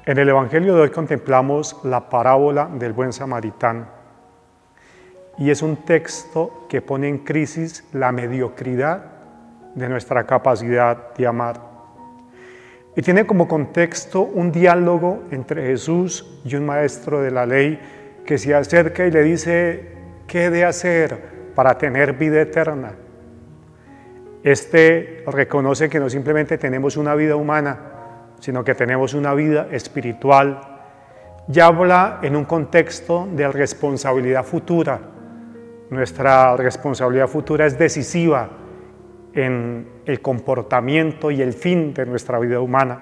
En el Evangelio de hoy contemplamos la parábola del buen samaritano. Y es un texto que pone en crisis la mediocridad de nuestra capacidad de amar. Y tiene como contexto un diálogo entre Jesús y un maestro de la ley que se acerca y le dice: ¿qué he de hacer para tener vida eterna? Este reconoce que no simplemente tenemos una vida humana, sino que tenemos una vida espiritual, y habla en un contexto de responsabilidad futura. Nuestra responsabilidad futura es decisiva en el comportamiento y el fin de nuestra vida humana.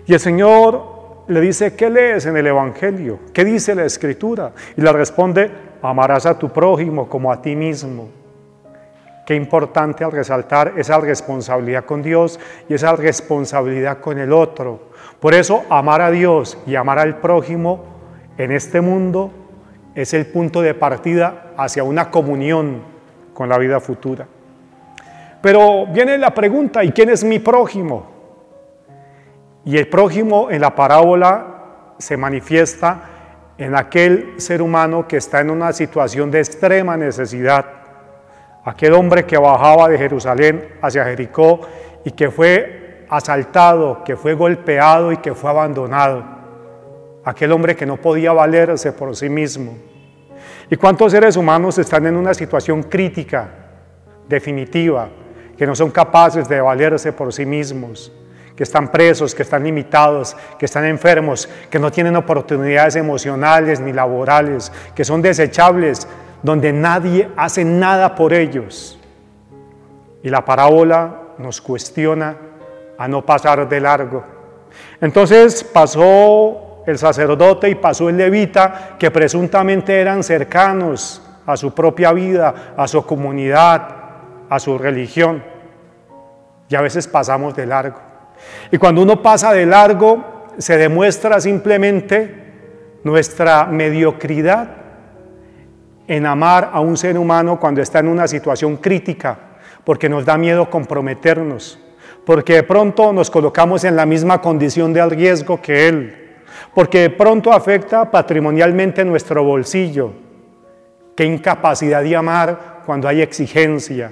Y el Señor le dice: ¿qué lees en el Evangelio? ¿Qué dice la Escritura? Y le responde: amarás a tu prójimo como a ti mismo. Qué importante al resaltar esa responsabilidad con Dios y esa responsabilidad con el otro. Por eso, amar a Dios y amar al prójimo en este mundo es el punto de partida hacia una comunión con la vida futura. Pero viene la pregunta: ¿y quién es mi prójimo? Y el prójimo en la parábola se manifiesta en aquel ser humano que está en una situación de extrema necesidad. Aquel hombre que bajaba de Jerusalén hacia Jericó y que fue asaltado, que fue golpeado y que fue abandonado. Aquel hombre que no podía valerse por sí mismo. ¿Y cuántos seres humanos están en una situación crítica, definitiva, que no son capaces de valerse por sí mismos, que están presos, que están limitados, que están enfermos, que no tienen oportunidades emocionales ni laborales, que son desechables, donde nadie hace nada por ellos? Y la parábola nos cuestiona a no pasar de largo. Entonces pasó el sacerdote y pasó el levita, que presuntamente eran cercanos a su propia vida, a su comunidad, a su religión. Y a veces pasamos de largo. Y cuando uno pasa de largo, se demuestra simplemente nuestra mediocridad en amar a un ser humano cuando está en una situación crítica, porque nos da miedo comprometernos, porque de pronto nos colocamos en la misma condición de riesgo que él, porque de pronto afecta patrimonialmente nuestro bolsillo. Qué incapacidad de amar cuando hay exigencia,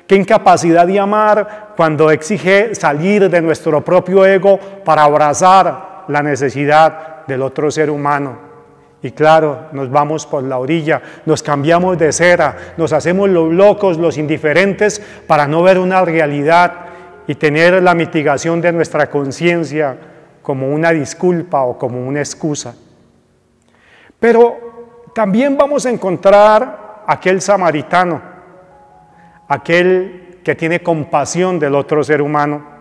qué incapacidad de amar cuando exige salir de nuestro propio ego para abrazar la necesidad del otro ser humano. Y claro, nos vamos por la orilla, nos cambiamos de cera, nos hacemos los locos, los indiferentes, para no ver una realidad y tener la mitigación de nuestra conciencia como una disculpa o como una excusa. Pero también vamos a encontrar aquel samaritano, aquel que tiene compasión del otro ser humano.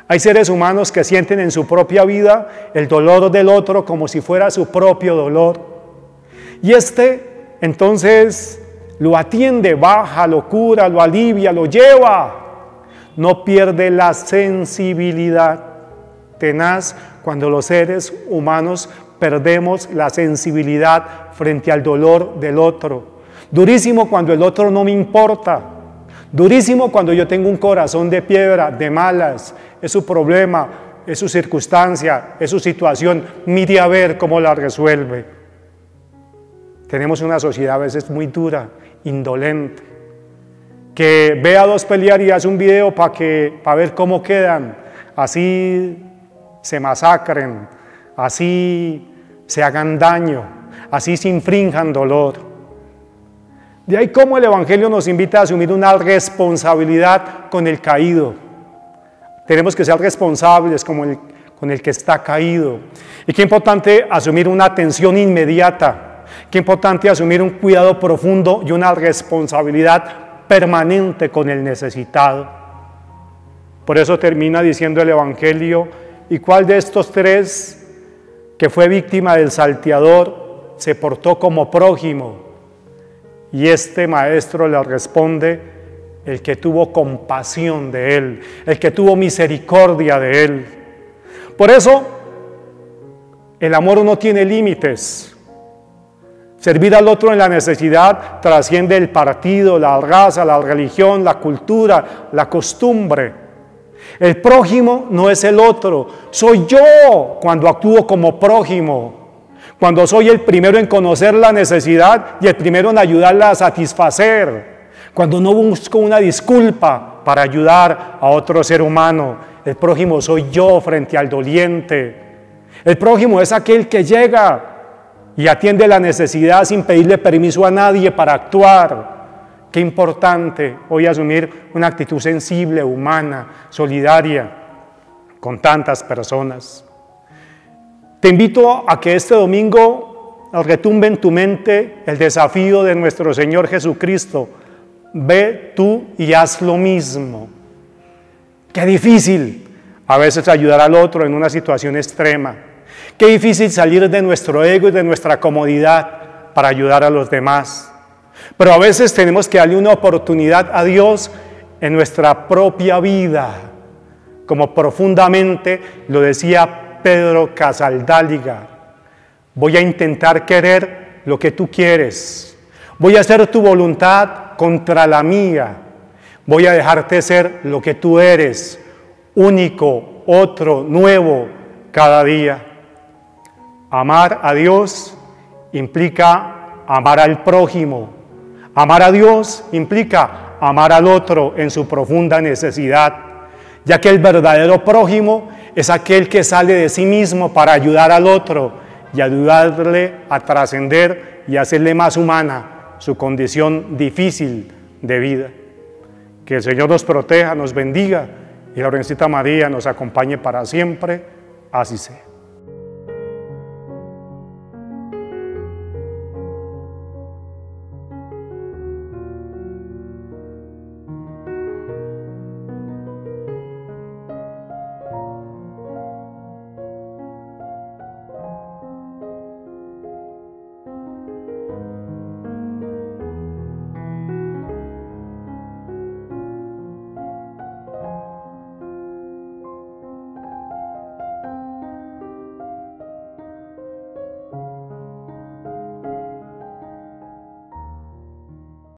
Hay seres humanos que sienten en su propia vida el dolor del otro como si fuera su propio dolor. Y entonces lo atiende, baja, lo cura, lo alivia, lo lleva. No pierde la sensibilidad. Tenaz cuando los seres humanos perdemos la sensibilidad frente al dolor del otro. Durísimo cuando el otro no me importa. Durísimo cuando yo tengo un corazón de piedra, de malas. Es su problema, es su circunstancia, es su situación. Mire a ver cómo la resuelve. Tenemos una sociedad a veces muy dura, indolente, que ve a dos pelear y hace un video para ver cómo quedan. Así se masacren, así se hagan daño, así se infrinjan dolor. De ahí cómo el Evangelio nos invita a asumir una responsabilidad con el caído. Tenemos que ser responsables con el que está caído. Y qué importante asumir una atención inmediata. Qué importante asumir un cuidado profundo y una responsabilidad permanente con el necesitado. Por eso termina diciendo el Evangelio: ¿y cuál de estos tres que fue víctima del salteador se portó como prójimo? Y este maestro le responde: el que tuvo compasión de él, el que tuvo misericordia de él. Por eso, el amor no tiene límites. Servir al otro en la necesidad trasciende el partido, la raza, la religión, la cultura, la costumbre. El prójimo no es el otro, soy yo cuando actúo como prójimo, cuando soy el primero en conocer la necesidad y el primero en ayudarla a satisfacer, cuando no busco una disculpa para ayudar a otro ser humano. El prójimo soy yo frente al doliente. El prójimo es aquel que llega y atiende la necesidad sin pedirle permiso a nadie para actuar. Qué importante hoy asumir una actitud sensible, humana, solidaria con tantas personas. Te invito a que este domingo retumbe en tu mente el desafío de nuestro Señor Jesucristo. Ve tú y haz lo mismo. Qué difícil a veces ayudar al otro en una situación extrema. Qué difícil salir de nuestro ego y de nuestra comodidad para ayudar a los demás. Pero a veces tenemos que darle una oportunidad a Dios en nuestra propia vida, como profundamente lo decía Pedro Casaldáliga. Voy a intentar querer lo que tú quieres. Voy a hacer tu voluntad contra la mía. Voy a dejarte ser lo que tú eres, único, otro, nuevo, cada día. Amar a Dios implica amar al prójimo. Amar a Dios implica amar al otro en su profunda necesidad, ya que el verdadero prójimo es aquel que sale de sí mismo para ayudar al otro y ayudarle a trascender y hacerle más humana su condición difícil de vida. Que el Señor nos proteja, nos bendiga y la Virgencita María nos acompañe para siempre. Así sea.